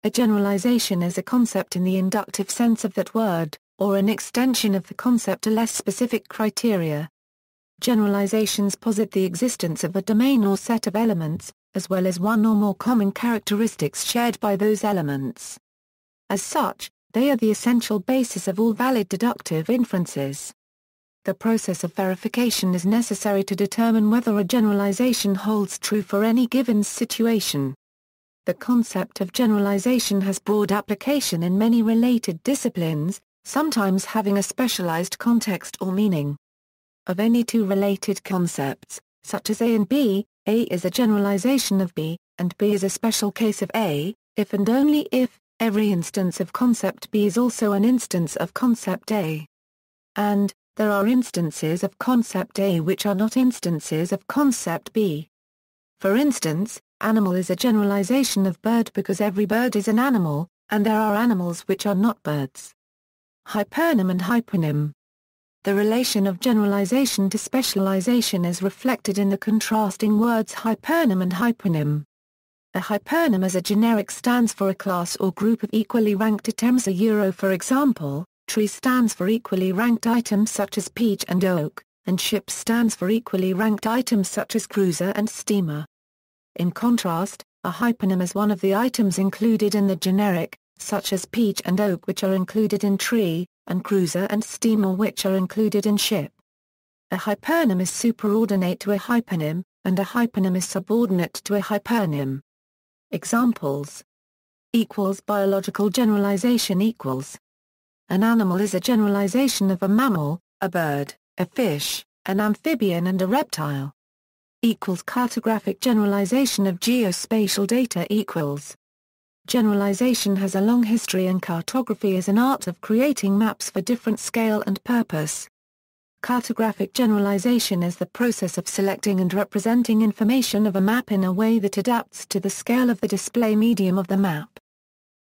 A generalization is a concept in the inductive sense of that word, or an extension of the concept to less specific criteria. Generalizations posit the existence of a domain or set of elements, as well as one or more common characteristics shared by those elements. As such, they are the essential basis of all valid deductive inferences. The process of verification is necessary to determine whether a generalization holds true for any given situation. The concept of generalization has broad application in many related disciplines, sometimes having a specialized context or meaning. Of any two related concepts, such as A and B, A is a generalization of B, and B is a special case of A, if and only if every instance of concept B is also an instance of concept A. And there are instances of concept A which are not instances of concept B. For instance, animal is a generalization of bird because every bird is an animal, and there are animals which are not birds. Hypernym and hyponym. The relation of generalization to specialization is reflected in the contrasting words hypernym and hyponym. A hypernym as a generic stands for a class or group of equally ranked items. For example, tree stands for equally ranked items such as peach and oak, and ship stands for equally ranked items such as cruiser and steamer. In contrast, a hyponym is one of the items included in the generic, such as peach and oak which are included in tree, and cruiser and steamer which are included in ship. A hypernym is superordinate to a hyponym, and a hyponym is subordinate to a hypernym. Examples: biological generalization equals. An animal is a generalization of a mammal, a bird, a fish, an amphibian and a reptile. Cartographic generalization of geospatial data equals. Generalization has a long history and cartography is an art of creating maps for different scale and purpose. Cartographic generalization is the process of selecting and representing information of a map in a way that adapts to the scale of the display medium of the map.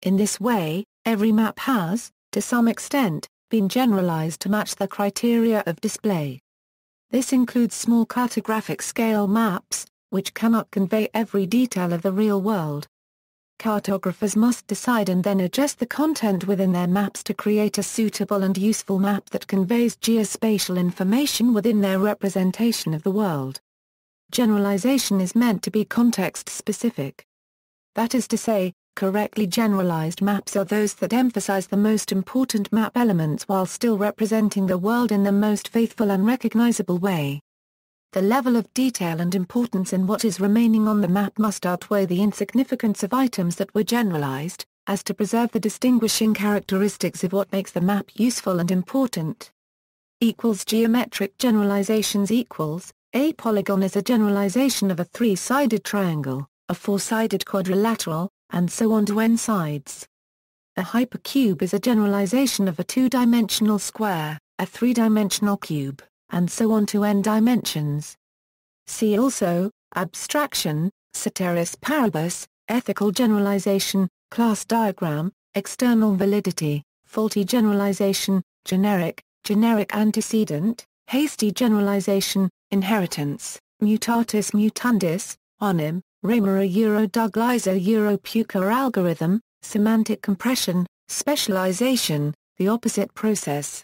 In this way, every map has, to some extent, been generalized to match the criteria of display. This includes small cartographic scale maps, which cannot convey every detail of the real world. Cartographers must decide and then adjust the content within their maps to create a suitable and useful map that conveys geospatial information within their representation of the world. Generalization is meant to be context-specific. That is to say, correctly generalized maps are those that emphasize the most important map elements while still representing the world in the most faithful and recognizable way. The level of detail and importance in what is remaining on the map must outweigh the insignificance of items that were generalized, as to preserve the distinguishing characteristics of what makes the map useful and important. Geometric generalizations equals. A polygon is a generalization of a three-sided triangle, a four-sided quadrilateral, and so on to n sides. A hypercube is a generalization of a two-dimensional square, a three-dimensional cube, and so on to n dimensions. See also, abstraction, ceteris paribus, ethical generalization, class diagram, external validity, faulty generalization, generic antecedent, hasty generalization, inheritance, mutatis mutandis, onym, Raymer Douglas Puka algorithm, semantic compression, specialization, the opposite process.